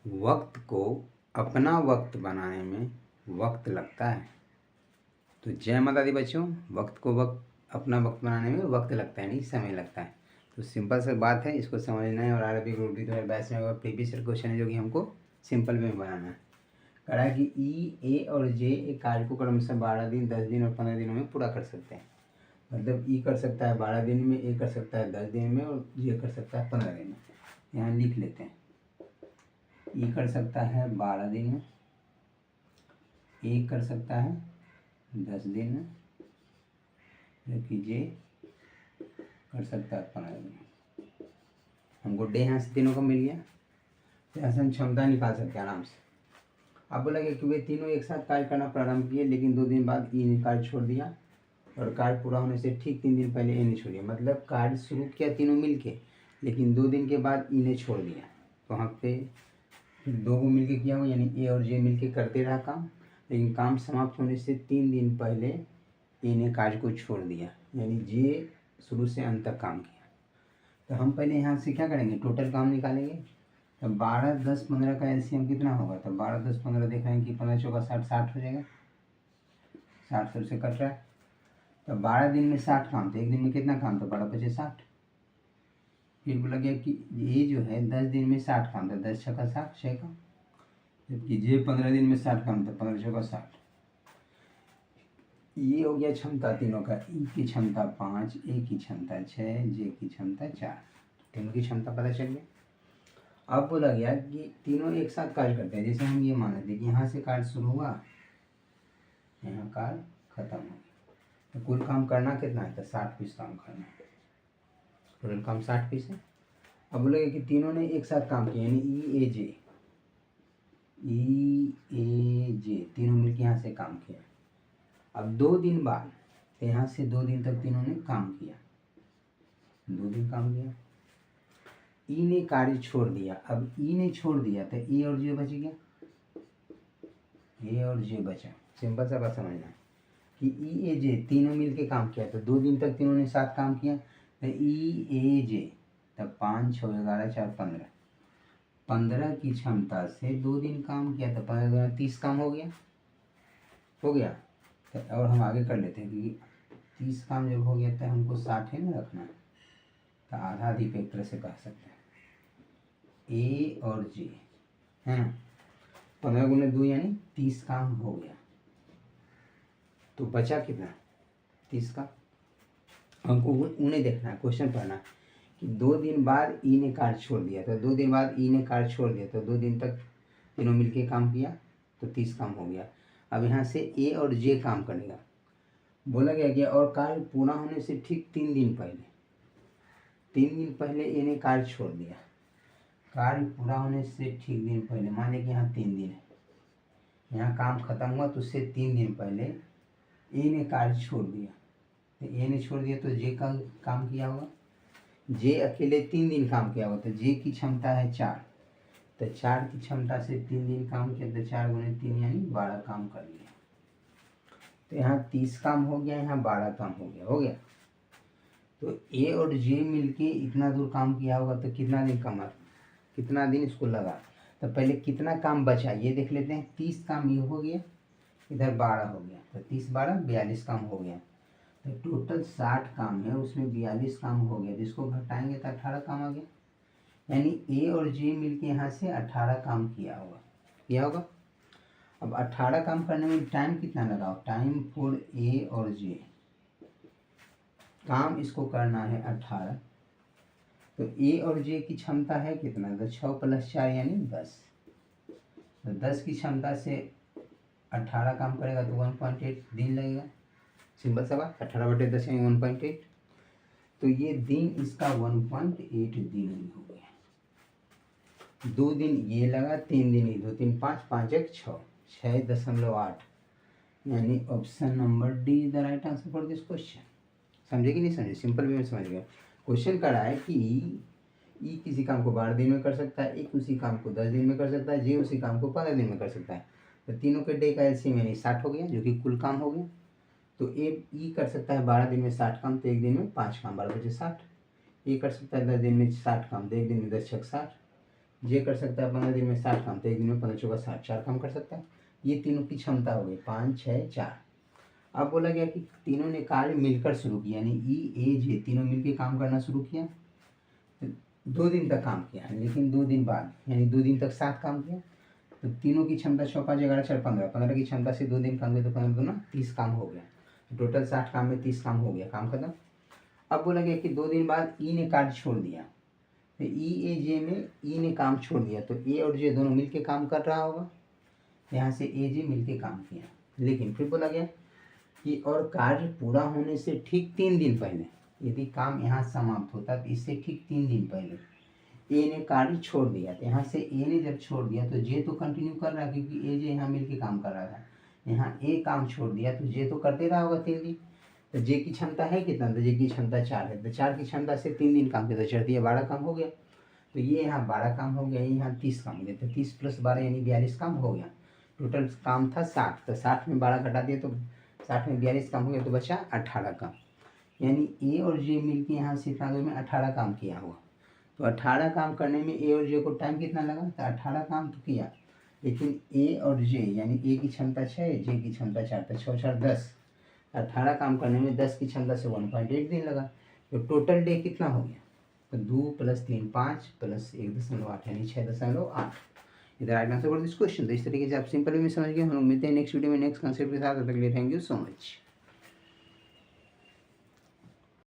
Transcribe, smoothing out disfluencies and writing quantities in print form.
वक्त को अपना वक्त बनाने में वक्त लगता है। तो जय माता दी बच्चों, वक्त को अपना वक्त बनाने में वक्त लगता है, नहीं समय लगता है। तो सिंपल सा बात है, इसको समझना है। और अरबिक रूढ़ी तो बैच में प्रीवियस क्वेश्चन है जो कि हमको सिंपल वे में बनाना है। कह रहा है कि ई, ए और जे एक कार्य को क्रमशः 12 दिन, 10 दिन और 15 दिनों में पूरा कर सकते हैं। मतलब ई कर सकता है 12 दिन में, ए कर सकता है 10 दिन में और जे कर सकता है 15 दिन में। यहाँ लिख लेते हैं, ई कर सकता है 12 दिन में, ए कर सकता है 10 दिन में, जबकि जे कर सकता है 15 दिन में। हमको डे यहाँ से तीनों को मिल गया, तो यहाँ से हम क्षमता निकाल सकते हैं आराम से। अब बोला गया कि वे तीनों एक साथ कार्य करना प्रारंभ किए, लेकिन 2 दिन बाद ई ने कार्य छोड़ दिया और कार्य पूरा होने से ठीक 3 दिन पहले ए ने छोड़ दिया। मतलब कार्य शुरू किया तीनों मिल के, लेकिन 2 दिन के बाद ई ने छोड़ दिया। तो वहाँ पे दो को मिल के किया हुआ, यानी ए और जे मिल के करते रहा काम, लेकिन काम समाप्त होने से 3 दिन पहले ए ने कार्य को छोड़ दिया, यानी जे शुरू से अंत तक काम किया। तो हम पहले यहाँ से क्या करेंगे, टोटल काम निकालेंगे। तो 12, 10, 15 का एलसीएम कितना होगा। तो 12, 10, 15 देख रहे हैं कि 15 चौका 60, 60 हो जाएगा। 60 से कट रहा है। तो 12 दिन में 60 काम, तो एक दिन में कितना काम, तो 12 बचे 60। फिर बोला गया कि ये जो है 10 दिन में 60 काम, तो 10 छक्का 60, 6 काम। जबकि जे 15 दिन में 60 काम, तो 15 चौका 60। ये हो गया क्षमता तीनों का। ई की क्षमता 5, ए की क्षमता 6, जे की क्षमता 4। तीनों की क्षमता पता चल गया। अब बोला गया कि तीनों एक साथ कार्य करते हैं। जैसे हम ये मान लेते हैं कि यहाँ से कार्य शुरू हुआ, यहाँ कार्य खत्म हो गया, तो कुल काम करना कितना है, तो 60 पीस काम करना है। टोटल काम 60 पीस है। अब बोलेगा कि तीनों ने एक साथ काम किया, यानी ई ए जे, ई ए जे तीनों मिलकर यहाँ से काम किया। अब 2 दिन बाद, तो यहाँ से 2 दिन तक तीनों ने काम किया, 2 दिन काम किया। ई ने कार्य छोड़ दिया। अब ई ने छोड़ दिया तो ए और जे बच गया, ए और जे बचा। सिंपल सा बात समझना कि ई ए जे तीनों मिलके काम किया, तो 2 दिन तक तीनों ने साथ काम किया। तो ई ए जे, तब 5, 6, 11, 4, 15, 15 की क्षमता से 2 दिन काम किया, तो 15 30 काम हो गया, हो गया। तो और हम आगे कर लेते हैं, क्योंकि 30 काम जब हो गया तो हमको 60 है ना रखना, तो आधा आधी पे एक तरह से कह सकते हैं। ए और जे है ना, 15 गुने 2 यानी 30 काम हो गया। तो बचा कितना, 30 का। हमको उन्हें देखना है, क्वेश्चन पढ़ना कि 2 दिन बाद ई ने कार्य छोड़ दिया। तो 2 दिन बाद ई ने कार्य छोड़ दिया, तो 2 दिन तक तीनों मिलके काम किया, तो 30 काम हो गया। अब यहाँ से ए और जे काम करेगा। बोला गया कि और कार्य पूरा होने से ठीक 3 दिन पहले, 3 दिन पहले ए ने कार्य छोड़ दिया। कार्य पूरा होने से ठीक दिन पहले, मान लें कि यहाँ 3 दिन है, यहाँ काम खत्म हुआ, तो उससे 3 दिन पहले ए ने कार्य छोड़ दिया। तो ए ने छोड़ दिया तो जे का काम किया होगा। जे अकेले 3 दिन काम किया होगा, तो जे की क्षमता है 4, तो 4 की क्षमता से 3 दिन काम किया, तो 4 गुने 3 यानी 12 काम कर लिया। तो यहाँ 30 काम हो गया, यहाँ 12 काम हो गया, हो गया। तो ए और जे मिलके इतना दूर काम किया होगा, तो कितना दिन कमा, कितना दिन इसको लगा। तो पहले कितना काम बचा ये देख लेते हैं। 30 काम ये हो गया, इधर 12 हो गया, तो 30, 12, 42 काम हो गया। तो टोटल 60 काम है, उसमें 42 काम हो गया, जिसको घटाएंगे तो 18 काम आ गया। यानी ए और जे मिलके यहाँ से 18 काम किया होगा। अब 18 काम करने में टाइम कितना लगाओ, टाइम फॉर ए और जे, काम इसको करना है 18। तो ए और जे की क्षमता है कितना, तो 6 + 4 यानी 10। तो 10 की क्षमता से 18 काम करेगा, तो 1.8 दिन लगेगा। सिंपल सा बात, 18/10 यानी 1.8। तो ये दिन इसका 1.8 दिन हो गया। 2 दिन ये लगा, 3 दिन ये, 2, 3, 5, 5, 1, 6, 6.8, यानी option number D is the right answer for this question. समझे कि नहीं समझे, सिंपल वे में समझ गए। क्वेश्चन कर रहा है कि ई किसी काम को 12 दिन में कर सकता है, एक उसी काम को 10 दिन में कर सकता है, जे उसी काम को 15 दिन में कर सकता है। तो तीनों के डे का एलसीएम यानी 60 हो गया, जो कि कुल काम हो गया। तो ए ई कर सकता है 12 दिन में 60 काम, तो एक दिन में 5 काम, 12 बचे 60। ए कर सकता है 10 दिन में 60 काम, तो एक दिन में 10 छक 60। जे कर सकता है 15 दिन में 60 काम, तो एक दिन में 15 चौका 60, 4 काम कर सकता है। ये तीनों की क्षमता हो गई 5 6 4। अब बोला गया कि तीनों ने कार्य मिलकर शुरू किया, यानी ई ए जे तीनों मिलकर काम करना शुरू किया। 2 दिन तक काम किया, लेकिन 2 दिन बाद यानी 2 दिन तक 7 काम किया। तो तीनों की क्षमता 6 5 11 4 15, 15 की क्षमता से 2 दिन काम किया तो 15 दूना 30 काम हो गया। तो टोटल 60 काम में 30 काम हो गया, काम खत्म। अब बोला गया कि 2 दिन बाद ई ने कार्य छोड़ दिया, तो ई ए जे में ई ने काम छोड़ दिया, तो ए और जे दोनों मिलके काम कर रहा होगा। यहाँ से ए जे मिलके काम किया, लेकिन फिर बोला गया कि और कार्य पूरा होने से ठीक 3 दिन पहले, यदि काम यहाँ समाप्त होता तो इससे ठीक 3 दिन पहले ए ने कार्य छोड़ दिया। तो यहाँ से ए ने जब छोड़ दिया तो जे तो कंटिन्यू कर रहा है, क्योंकि ए जे यहाँ मिलके काम कर रहा था। यहाँ ए काम छोड़ दिया तो जे तो करते रहा होगा 3 दिन। तो जे की क्षमता है कितना, तो जे की क्षमता 4 है, तो 4 की क्षमता से 3 दिन काम किया तो 4 12 काम हो गया। तो ये यहाँ 12 काम हो गया, यहाँ 30 काम हो गया, तो 30 + 12 यानी 42 काम हो गया। टोटल काम था 60, तो 60 में 12 घटा दिया तो 60 में 42 काम हो गया, तो बचा 18 काम। यानी ए और जे मिलके यहाँ से में 18 काम किया हुआ। तो 18 काम करने में ए और जे को टाइम कितना लगा, तो 18 काम तो किया, लेकिन ए और जे यानी ए की क्षमता 6, जे की क्षमता 4, तो 6 4 10, 18 काम करने में 10 की क्षमता से 1.8 दिन लगा। तो टोटल डे कितना हो गया, तो 2 + 3 5 + 1.8 यानी 6.8। इधर right answer for this question. तो इस तरीके से आप सिंपल वे में समझ गए। हम लोग मिलते हैं नेक्स्ट वीडियो में नेक्स्ट कॉन्सेप्ट के साथ। तब तक के लिए थैंक यू सो मच।